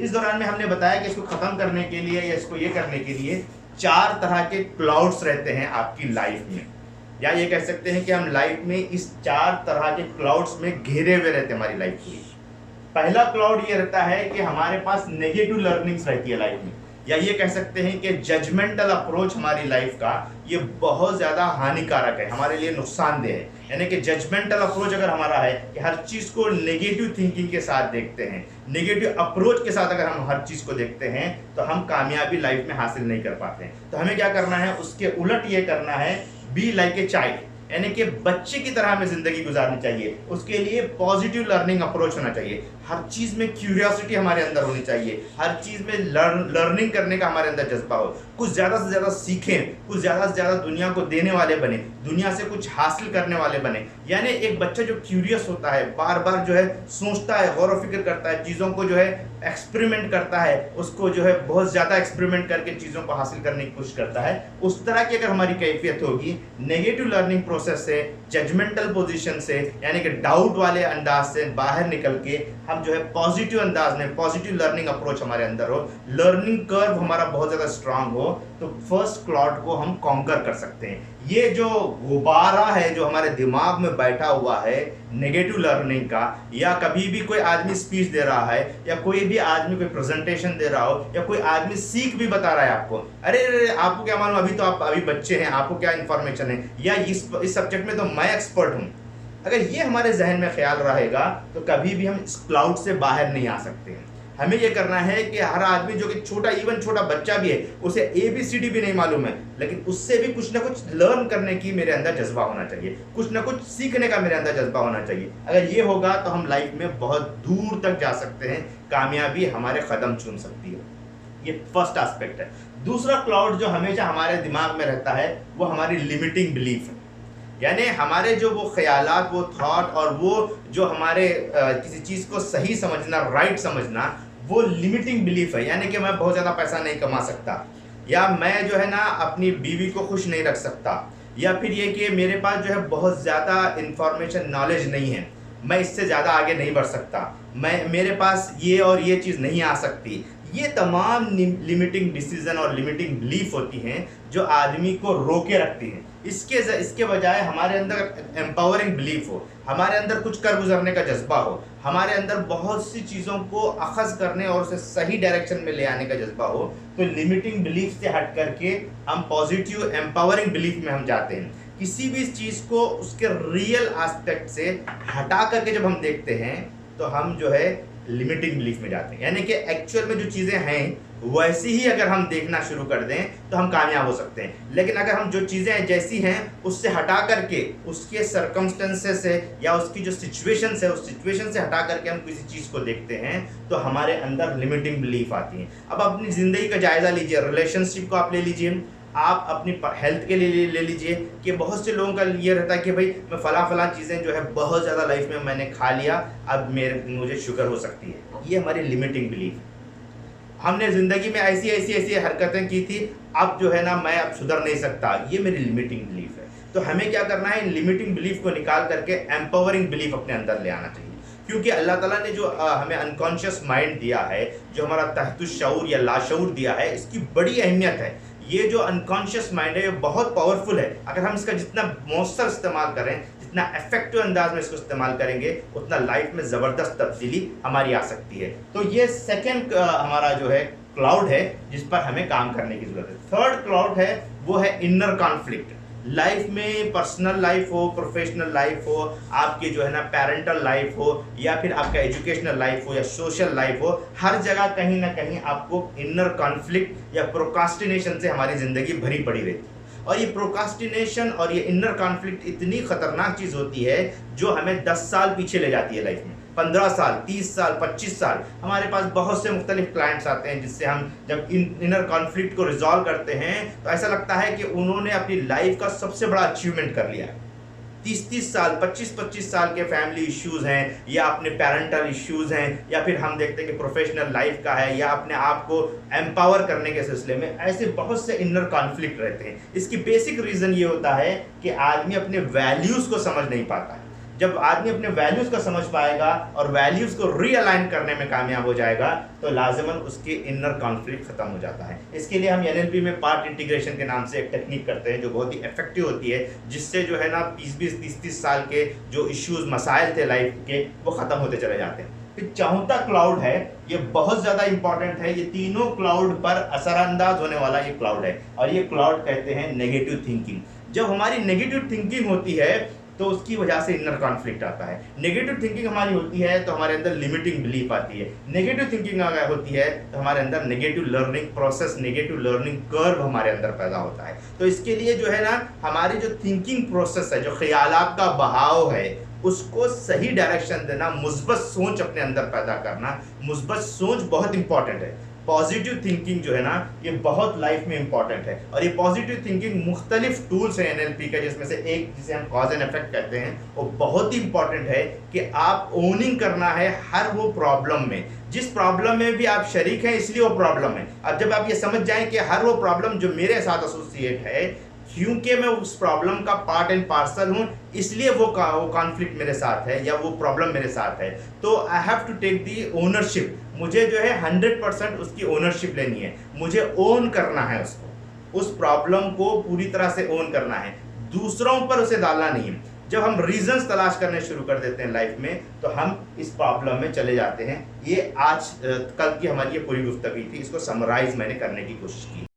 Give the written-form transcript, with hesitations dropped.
इस दौरान में हमने बताया कि इसको खत्म करने के लिए या इसको ये करने के लिए 4 तरह के क्लाउड्स रहते हैं आपकी लाइफ में, या ये कह सकते हैं कि हम लाइफ में इस 4 तरह के क्लाउड्स में घिरे हुए रहते हैं हमारी लाइफ की। पहला क्लाउड ये रहता है कि हमारे पास नेगेटिव लर्निंग्स रहती है लाइफ में, या ये कह सकते हैं कि जजमेंटल अप्रोच हमारी लाइफ का ये बहुत ज़्यादा हानिकारक है, हमारे लिए नुकसानदेह है। यानी कि जजमेंटल अप्रोच अगर हमारा है कि हर चीज़ को नेगेटिव थिंकिंग के साथ देखते हैं, नेगेटिव अप्रोच के साथ अगर हम हर चीज़ को देखते हैं तो हम कामयाबी लाइफ में हासिल नहीं कर पाते हैं। तो हमें क्या करना है, उसके उलट ये करना है, बी लाइक ए चाइल्ड, यानी कि बच्चे की तरह हमें जिंदगी गुजारनी चाहिए। उसके लिए पॉजिटिव लर्निंग अप्रोच होना चाहिए, हर चीज़ में क्यूरियोसिटी हमारे अंदर होनी चाहिए, हर चीज़ में लर्निंग करने का हमारे अंदर जज्बा हो, कुछ ज़्यादा से ज़्यादा सीखें, कुछ ज़्यादा से ज़्यादा दुनिया को देने वाले बने, दुनिया से कुछ हासिल करने वाले बने। यानी एक बच्चा जो क्यूरियस होता है, बार बार जो है सोचता है, गौर व फिक्र करता है, चीज़ों को जो है एक्सपेरिमेंट करता है, उसको जो है बहुत ज़्यादा एक्सपेरिमेंट करके चीज़ों को हासिल करने की कोशिश करता है, उस तरह की अगर हमारी कैफियत होगी, नेगेटिव लर्निंग प्रोसेस से, जजमेंटल पोजीशन से, यानी कि डाउट वाले अंदाज से बाहर निकल के हम जो है पॉजिटिव अंदाज में, पॉजिटिव लर्निंग अप्रोच हमारे अंदर हो, लर्निंग कर्व हमारा बहुत ज़्यादा स्ट्रांग हो, तो फर्स्ट क्लाउड को हम कॉन्कर कर सकते हैं। ये जो गुब्बारा है जो हमारे दिमाग में बैठा हुआ है नेगेटिव लर्निंग का, या कभी भी कोई आदमी स्पीच दे रहा है, या कोई भी आदमी कोई प्रेजेंटेशन दे रहा हो, या कोई आदमी सीख भी बता रहा है आपको, अरे आपको क्या मालूम, अभी तो आप अभी बच्चे हैं, आपको क्या इन्फॉर्मेशन है, या इस सब्जेक्ट में तो मैं एक्सपर्ट हूँ, अगर ये हमारे जहन में ख्याल रहेगा तो कभी भी हम इस क्लाउड से बाहर नहीं आ सकते हैं। हमें ये करना है कि हर आदमी जो कि छोटा, इवन छोटा बच्चा भी है, उसे ABCD भी नहीं मालूम है, लेकिन उससे भी कुछ ना कुछ लर्न करने की मेरे अंदर जज्बा होना चाहिए, कुछ ना कुछ सीखने का मेरे अंदर जज्बा होना चाहिए। अगर ये होगा तो हम लाइफ में बहुत दूर तक जा सकते हैं, कामयाबी हमारे कदम चूम सकती है। ये फर्स्ट एस्पेक्ट है। दूसरा क्लाउड जो हमेशा हमारे दिमाग में रहता है वो हमारी लिमिटिंग बिलीफ है, यानी हमारे जो वो ख्यालात, वो थॉट, और वो जो हमारे किसी चीज़ को सही समझना, राइट समझना, वो लिमिटिंग बिलीफ है। यानी कि मैं बहुत ज़्यादा पैसा नहीं कमा सकता, या मैं जो है ना अपनी बीवी को खुश नहीं रख सकता, या फिर ये कि मेरे पास जो है बहुत ज़्यादा इंफॉर्मेशन, नॉलेज नहीं है, मैं इससे ज़्यादा आगे नहीं बढ़ सकता, मेरे पास ये और ये चीज़ नहीं आ सकती। ये तमाम लिमिटिंग डिसीजन और लिमिटिंग बिलीफ होती हैं जो आदमी को रोके रखती हैं। इसके बजाय हमारे अंदर एम्पावरिंग बिलीफ हो, हमारे अंदर कुछ कर गुजरने का जज्बा हो, हमारे अंदर बहुत सी चीज़ों को अखज़ करने और उसे सही डायरेक्शन में ले आने का जज्बा हो, तो लिमिटिंग बिलीफ से हट करके हम पॉजिटिव एम्पावरिंग बिलीफ में हम जाते हैं। किसी भी चीज़ को उसके रियल एस्पेक्ट से हटा करके जब हम देखते हैं तो हम जो है लिमिटिंग बिलीफ में जाते हैं। यानी कि एक्चुअल में जो चीज़ें हैं वैसी ही अगर हम देखना शुरू कर दें तो हम कामयाब हो सकते हैं, लेकिन अगर हम जो चीज़ें जैसी हैं उससे हटा करके, उसके सर्कमस्टेंसेस से या उसकी जो सिचुएशन है उस सिचुएशन से हटा करके हम किसी चीज़ को देखते हैं तो हमारे अंदर लिमिटिंग बिलीफ आती है। अब अपनी ज़िंदगी का जायज़ा लीजिए, रिलेशनशिप को आप ले लीजिए, आप अपनी हेल्थ के लिए ले लीजिए कि बहुत से लोगों का ये रहता है कि भाई मैं फला चीज़ें जो है बहुत ज़्यादा लाइफ में मैंने खा लिया, अब मुझे शुगर हो सकती है। ये हमारी लिमिटिंग बिलीफ है। हमने ज़िंदगी में ऐसी हरकतें की थी, अब जो है ना मैं अब सुधर नहीं सकता, ये मेरी लिमिटिंग बिलीफ है। तो हमें क्या करना है, इन लिमिटिंग बिलीफ को निकाल करके एम्पावरिंग बिलीफ अपने अंदर ले आना चाहिए। क्योंकि अल्लाह ताला ने जो हमें अनकॉन्शियस माइंड दिया है, जो हमारा तहतुश्शऊर या लाशऊर दिया है, इसकी बड़ी अहमियत है। ये जो अनकॉन्शियस माइंड है ये बहुत पावरफुल है। अगर हम इसका जितना मौसर इस्तेमाल करें, जितना इफेक्टिव अंदाज में इसको इस्तेमाल करेंगे, उतना लाइफ में ज़बरदस्त तब्दीली हमारी आ सकती है। तो ये सेकेंड हमारा जो है क्लाउड है जिस पर हमें काम करने की ज़रूरत है। थर्ड क्लाउड है वो है इनर कॉन्फ्लिक्ट। लाइफ में पर्सनल लाइफ हो, प्रोफेशनल लाइफ हो, आपकी जो है ना पेरेंटल लाइफ हो, या फिर आपका एजुकेशनल लाइफ हो या सोशल लाइफ हो, हर जगह कहीं ना कहीं आपको इनर कॉन्फ्लिक्ट या प्रोकास्टिनेशन से हमारी ज़िंदगी भरी पड़ी रहती है। और ये प्रोकास्टिनेशन और ये इनर कॉन्फ्लिक्ट इतनी ख़तरनाक चीज़ होती है जो हमें 10 साल पीछे ले जाती है लाइफ में, 15 साल, 30 साल, 25 साल। हमारे पास बहुत से मुख्तलिफ क्लाइंट्स आते हैं जिससे हम जब इनर कॉन्फ्लिक्ट को रिजॉल्व करते हैं तो ऐसा लगता है कि उन्होंने अपनी लाइफ का सबसे बड़ा अचीवमेंट कर लिया है। 30-30 साल, 25-25 साल के फैमिली इश्यूज़ हैं, या अपने पेरेंटल इश्यूज़ हैं, या फिर हम देखते हैं कि प्रोफेशनल लाइफ का है, या अपने आप को एम्पावर करने के सिलसिले में, ऐसे बहुत से इनर कॉन्फ्लिक्ट रहते हैं। इसकी बेसिक रीज़न ये होता है कि आदमी अपने वैल्यूज़ को समझ नहीं पाता है। जब आदमी अपने वैल्यूज़ को समझ पाएगा और वैल्यूज़ को रीअलाइन करने में कामयाब हो जाएगा तो लाजमन उसके इनर कॉन्फ्लिक्ट खत्म हो जाता है। इसके लिए हम NLP में पार्ट इंटीग्रेशन के नाम से एक टेक्निक करते हैं जो बहुत ही इफेक्टिव होती है, जिससे जो है ना 20-20, 30-30 साल के जो इश्यूज मसाइल थे लाइफ के वो ख़त्म होते चले जाते हैं। फिर चौथा क्लाउड है, ये बहुत ज़्यादा इंपॉर्टेंट है। ये तीनों क्लाउड पर असरअंदाज होने वाला ये क्लाउड है और ये क्लाउड कहते हैं नेगेटिव थिंकिंग। जब हमारी नेगेटिव थिंकिंग होती है तो उसकी वजह से इनर कॉन्फ्लिक्ट आता है। नेगेटिव थिंकिंग हमारी होती है तो हमारे अंदर लिमिटिंग बिलीफ आती है। नेगेटिव थिंकिंग अगर होती है तो हमारे अंदर negative learning process, negative learning curve हमारे अंदर पैदा होता है। तो इसके लिए जो है ना हमारी जो थिंकिंग प्रोसेस है, जो ख्यालात का बहाव है, उसको सही डायरेक्शन देना, मुस्बत सोच अपने अंदर पैदा करना। मुस्बत सोच बहुत इंपॉर्टेंट है। पॉजिटिव थिंकिंग जो है ना ये बहुत लाइफ में इंपॉर्टेंट है और ये पॉजिटिव थिंकिंग मुख्तलिफ टूल्स हैं NLP का, जिसमें से एक जिसे हम कॉज एंड इफेक्ट कहते हैं, वो बहुत ही इंपॉर्टेंट है कि आप ओनिंग करना है हर वो प्रॉब्लम में जिस प्रॉब्लम में भी आप शरीक हैं, इसलिए वो प्रॉब्लम है। अब जब आप ये समझ जाएं कि हर वो प्रॉब्लम जो मेरे साथ एसोसिएट है, क्योंकि मैं उस प्रॉब्लम का पार्ट एंड पार्सल हूँ, इसलिए वो कॉन्फ्लिक्ट मेरे साथ है या वो प्रॉब्लम मेरे साथ है, तो I have to take the ownership. मुझे जो है 100% उसकी ओनरशिप लेनी है, मुझे ओन करना है उसको, उस प्रॉब्लम को पूरी तरह से ओन करना है, दूसरों पर उसे डालना नहीं है। जब हम रीजंस तलाश करने शुरू कर देते हैं लाइफ में तो हम इस प्रॉब्लम में चले जाते हैं। ये आज कल की हमारी ये पूरी गुफ्तगू थी, इसको समराइज मैंने करने की कोशिश की।